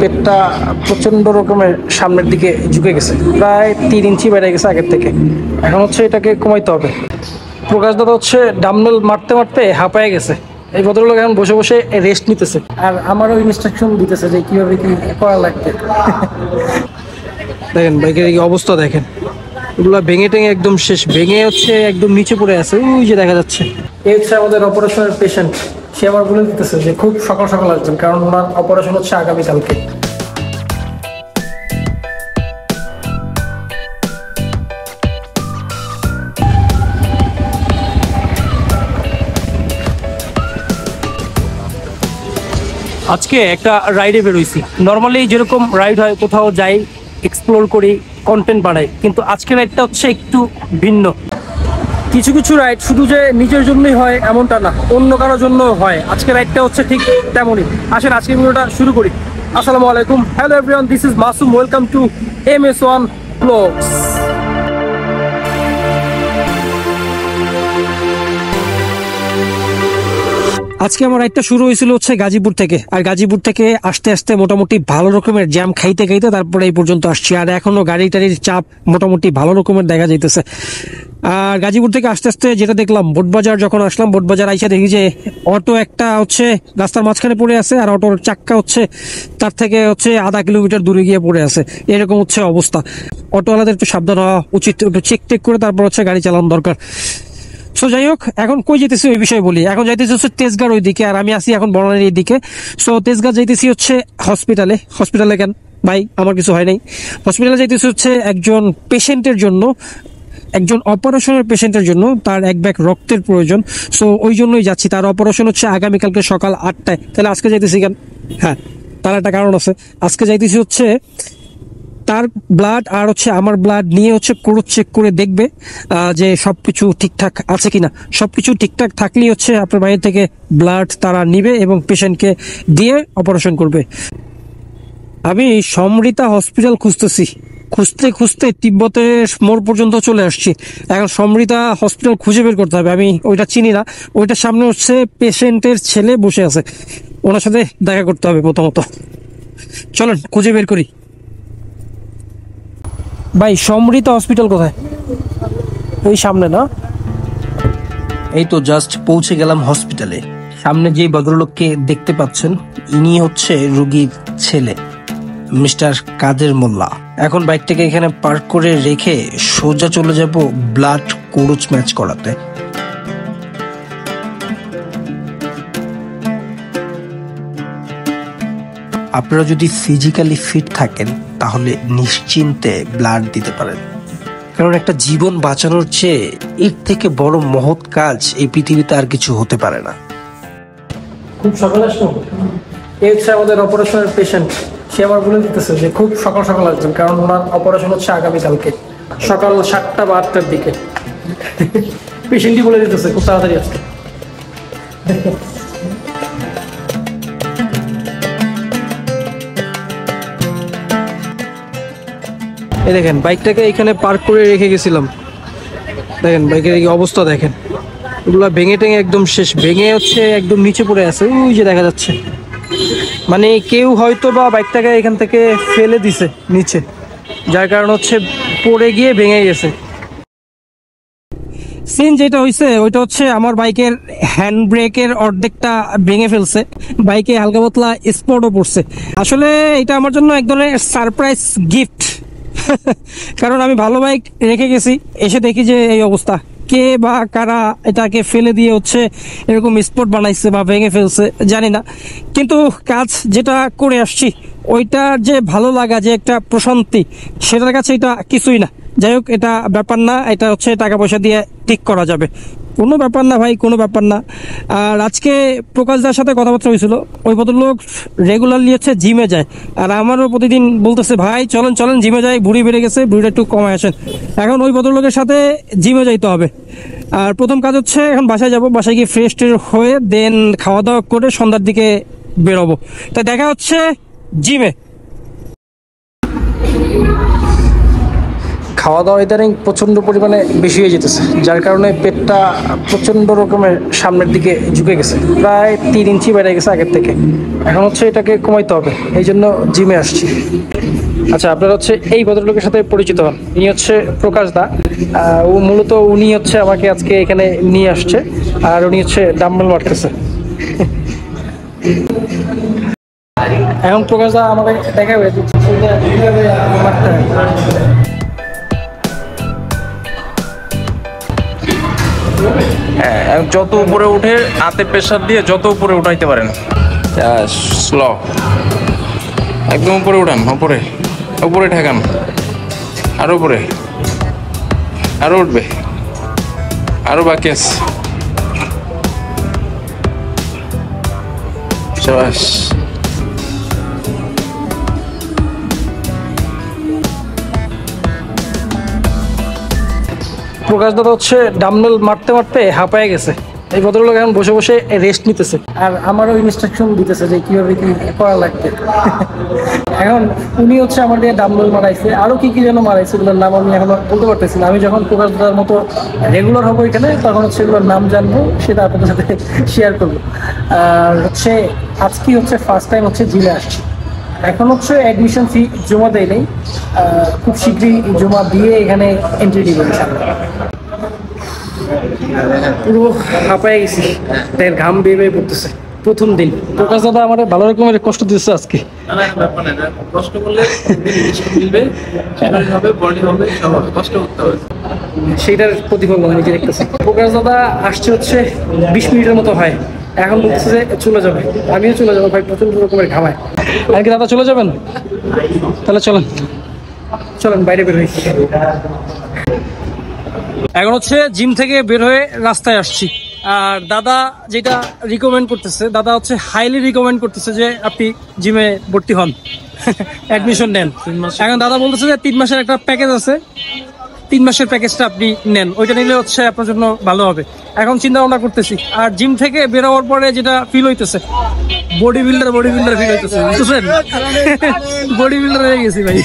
পেটটা প্রচন্ড রকমের সামনের দিকে ঝুঁকে গেছে, প্রায় 3 ইঞ্চি বেড়ে গেছে আগের থেকে। এখন হচ্ছে এটাকে কমাইতে হবে। প্রকাশ দাদা হচ্ছে ডাম্বেল মারতে মারতে হাঁপায়ে গেছে। এই ভদ্রলোক এখন বসে বসে রেস্ট নিতেছে, আর আমারও ইনস্ট্রাকশন দিতেছে যে কিভাবে কি করা লাগবে। দেখেন বাইকের এই অবস্থা দেখেন, এগুলো ভেঙে টেঙে একদম শেষ, ভেঙে হচ্ছে একদম নিচে পড়ে আছে, ওই যে দেখা যাচ্ছে। এই হচ্ছে আমাদের অপারেশনের পেশেন্ট। সে আবার বলে দিতেছে যে খুব সকাল সকাল আসবেন, কারণ ওনার অপারেশন হচ্ছে আগামীকালকে। আজকে একটা রাইডে বেরোইছি। নর্মালি যেরকম রাইড হয়, কোথাও যাই, এক্সপ্লোর করি, কন্টেন্ট বানাই, কিন্তু আজকের রাইডটা হচ্ছে একটু ভিন্ন। কিছু কিছু রাইড শুধু যে নিজের জন্যই হয় এমনটা না, অন্য কারোর জন্য হয়। আজকের রাইডটা হচ্ছে ঠিক তেমনই। আসেন আজকের ভিডিওটা শুরু করি। আসসালামু আলাইকুম, hello everyone, this is Masum, welcome to MS1 blogs. আজকে আমার রাইডটা শুরু হয়েছিল হচ্ছে গাজীপুর থেকে, আর গাজীপুর থেকে আসতে আসতে মোটামুটি ভালো রকমের জ্যাম খাইতে খাইতে তারপরে এই পর্যন্ত আসছি। আর এখনো গাড়ি টাড়ির চাপ মোটামুটি ভালো রকমের দেখা যাইতেছে। আর গাজীপুর থেকে আস্তে আস্তে যেটা দেখলাম, বোটবাজার যখন আসলাম, বোটবাজার আইসা দেখি যে অটো একটা হচ্ছে রাস্তার মাঝখানে পড়ে আছে, আর অটোর চাক্কা হচ্ছে তার থেকে হচ্ছে আধা কিলোমিটার দূরে গিয়ে পড়ে আছে। এরকম হচ্ছে অবস্থা। অটোওয়ালাদের একটু সাবধান হওয়া উচিত, একটু চেক টেক করে তারপর হচ্ছে গাড়ি চালানো দরকার। সো যাই হোক, এখন কই যেতেছি ওই বিষয়ে বলি। এখন যাইতেছি হচ্ছে তেজগাঁর ওই দিকে, আর আমি আসি এখন বনানীর এই দিকে। সো তেজগাঁ যাইতেছি হচ্ছে হসপিটালে। হসপিটালে কেন ভাই, আমার কিছু হয় নাই। হসপিটালে যাইতেছি হচ্ছে একজন পেশেন্টের জন্য, একজন অপারেশনের পেশেন্টের জন্য। তার এক ব্যাগ রক্তের প্রয়োজন। সো ওই জন্যই যাচ্ছি। তার অপারেশন হচ্ছে আগামীকালকে সকাল 8টায়। তাহলে আজকে যাইতেছি কেন? হ্যাঁ, তার একটা কারণ আছে। আজকে যাইতেছি হচ্ছে তার ব্লাড আর হচ্ছে আমার ব্লাড নিয়ে হচ্ছে ক্রস চেক করে দেখবে যে সবকিছু ঠিকঠাক আছে কিনা। সবকিছু ঠিকঠাক থাকলেই হচ্ছে আপনার বাইরে থেকে ব্লাড তারা নিবে এবং পেশেন্টকে দিয়ে অপারেশন করবে। আমি সমৃতা হসপিটাল খুঁজতেছি, খুঁজতে খুঁজতে তিব্বতের মোড় পর্যন্ত চলে আসছি। এখন সমৃতা হসপিটাল খুঁজে বের করতে হবে। আমি ওইটা চিনি না। ওইটার সামনে হচ্ছে পেশেন্টের ছেলে বসে আছে, ওনার সাথে দেখা করতে হবে প্রথমত। চলেন খুঁজে বের করি। ভাই সমৃতা হসপিটাল কোথায়? এই সামনে না? এই তো জাস্ট পৌঁছে গেলাম হসপিটালে। সামনে যে ভদ্রলোককে দেখতে পাচ্ছেন, ইনি হচ্ছে রোগীর ছেলে, মিস্টার কাদের মোল্লা। এখন বাইকটাকে এখানে পার্ক করে রেখে সোজা চলে যাব ব্লাড ক্রস ম্যাচ করাতে। আপনারা যদি ফিজিক্যালি ফিট থাকেন তাহলে নিশ্চিন্তে ব্লাড দিতে পারেন, কারণ একটা জীবন বাঁচানোর চেয়ে এর থেকে বড় মহৎ কাজ এই পৃথিবীতে আর কিছু হতে পারে না। খুব সকাল আসলো। এই হচ্ছে আমাদের অপারেশনের পেশেন্ট। সে আবার বলে দিতেছে যে খুব সকাল সকাল আসবেন, কারণ ওনার অপারেশন হচ্ছে আগামীকালকে সকাল 7টা বা 8টার দিকে। পেশেন্টই বলে দিতেছে খুব তাড়াতাড়ি আসতে। এই দেখেন বাইকটাকে এখানে পার্ক করে রেখে গেছিলাম। দেখেন বাইকের এই অবস্থা দেখেন, এগুলো ভেঙে টেঙে একদম শেষ, ভেঙে হচ্ছে একদম নিচে পড়ে আছে, ওই যে দেখা যাচ্ছে। মানে কেউ হয়তো বা বাইকটাকে এখান থেকে ফেলে দিছে নিচে, যার কারণ হচ্ছে পড়ে গিয়ে ভেঙে গেছে। সিন যেটা হয়েছে ওইটা হচ্ছে আমার বাইকের হ্যান্ড ব্রেকের অর্ধেকটা ভেঙে ফেলছে, বাইকে হালকা পাতলা স্পটও পড়ছে। আসলে এটা আমার জন্য এক ধরনের সারপ্রাইজ গিফট। কারণ আমি ভালো বাইক রেখে গেছি, এসে দেখি যে এই অবস্থা। কে বা কারা এটাকে ফেলে দিয়ে হচ্ছে এরকম স্পট বানাইছে বা ভেঙে ফেলছে জানি না, কিন্তু কাজ যেটা করে আসছি ওইটার যে ভালো লাগা, যে একটা প্রশান্তি, সেটার কাছে এটা কিছুই না। যাই হোক, এটা ব্যাপার না, এটা হচ্ছে টাকা পয়সা দিয়ে ঠিক করা যাবে, কোনো ব্যাপার না ভাই, কোনো ব্যাপার না। আর আজকে প্রকাশদার সাথে কথাবার্তা হয়েছিল। ওই ভদ্রলোক রেগুলারলি হচ্ছে জিমে যায়, আর আমারও প্রতিদিন বলতেছে ভাই চলেন চলেন জিমে যাই, ভুঁড়ি বেড়ে গেছে, ভুঁড়িটা একটু কমায় আসেন। এখন ওই ভদ্রলোকের সাথে জিমে যাইতে হবে। আর প্রথম কাজ হচ্ছে এখন বাসায় যাব, বাসায় গিয়ে ফ্রেশ ট্রেশ হয়ে দেন খাওয়া দাওয়া করে সন্ধ্যার দিকে বেরোবো। তাই দেখা হচ্ছে জিমে। খাওয়া দাওয়া ইদানিং প্রচণ্ড পরিমাণে বেশি হয়ে যেতেছে, যার কারণে পেটটা প্রচণ্ড রকমের সামনের দিকে ঝুঁকে গেছে, প্রায় 3 ইঞ্চি বেড়ে গেছে আগের থেকে। এখন হচ্ছে এটাকে কমাইতে হবে, এই জন্য জিমে আসছি। আচ্ছা, আপনারা হচ্ছে এই ভদ্রলোকের সাথে পরিচিত হন। ইনি হচ্ছে প্রকাশ দা। ও মূলত উনি হচ্ছে আমাকে আজকে এখানে নিয়ে আসছে, আর উনি হচ্ছে ডাম্বেল মারতেছে। এখন প্রকাশ দা আমাকে দেখাবে কিভাবে মারতে হয়। হ্যাঁ, যত উপরে উঠে হাতে প্রেসার দিয়ে যত উপরে উঠাইতে পারেন। স্লো, একদম উপরে উঠান, উপরে উপরে ঠেকান, আরো উপরে, আরো উঠবে, আরো বাকি আছে। শাবাশ। প্রকাশ দাদা হচ্ছে ডাম্বেল মারতে মারতে হাঁপায়ে গেছে। এই ভদ্রলোক এখন বসে বসে রেস্ট নিতেছে, আর আমারও ইনস্ট্রাকশন দিতেছে যে কিভাবে কি করা লাগবে। এখন উনি হচ্ছে আমার দিয়ে ডাম্বেল মারাইছে, আরো কি কি যেন মারাইছে, এগুলোর নাম আমি এখন বলতে পারতেছি না। আমি যখন প্রকাশ দাদার মতো রেগুলার হবো এখানে, তখন হচ্ছে এগুলোর নাম জানবো, সেটা আপনাদের সাথে শেয়ার করবো। আর হচ্ছে আজকে হচ্ছে ফার্স্ট টাইম হচ্ছে জিমে আসছি। এখন হচ্ছে অ্যাডমিশন ফি জমা দেয় নেই, খুব শীঘ্রই জমা দিয়ে এখানে এন্ট্রি দিব ইনশাআল্লাহ। পুরো হাঁপায় গেছি, তার ঘাম বেয়ে বেয়ে পড়তেছে। প্রথম দিন প্রকাশ দাদা আমার ভালো রকমের কষ্ট দিচ্ছে আজকে। কষ্ট করলে বডি হবে, কষ্ট করতে হবে, সেইটার প্রতিফলন আমি নিজে দেখতেছি। প্রকাশ দাদা আসছে হচ্ছে 20 মিনিটের মতো হয়, এখন বলতেছে যে চলে যাবে। আমিও চলে যাবো ভাই, প্রচন্ড রকমের ঘামায়। আর কি দাদা চলে যাবেন? তাহলে চলেন চলেন বাইরে বের হই। এখন হচ্ছে জিম থেকে বের হয়ে রাস্তায় আসছি, আর দাদা যেটা রিকমেন্ড করতেছে, দাদা হচ্ছে হাইলি রিকমেন্ড করতেছে যে আপনি জিমে ভর্তি হন, অ্যাডমিশন নেন। এখন দাদা বলতেছে যে 3 মাসের একটা প্যাকেজ আছে, 3 মাসের প্যাকেজটা আপনি নেন, ওইটা নিলে হচ্ছে আপনার জন্য ভালো হবে। এখন চিন্তা ভাবনা করতেছি। আর জিম থেকে বের হওয়ার পরে যেটা ফিল হইতেছে, বডি বিল্ডার ফিল হইতেছে, বুঝছেন? বডি বিল্ডার হয়ে গেছি ভাই।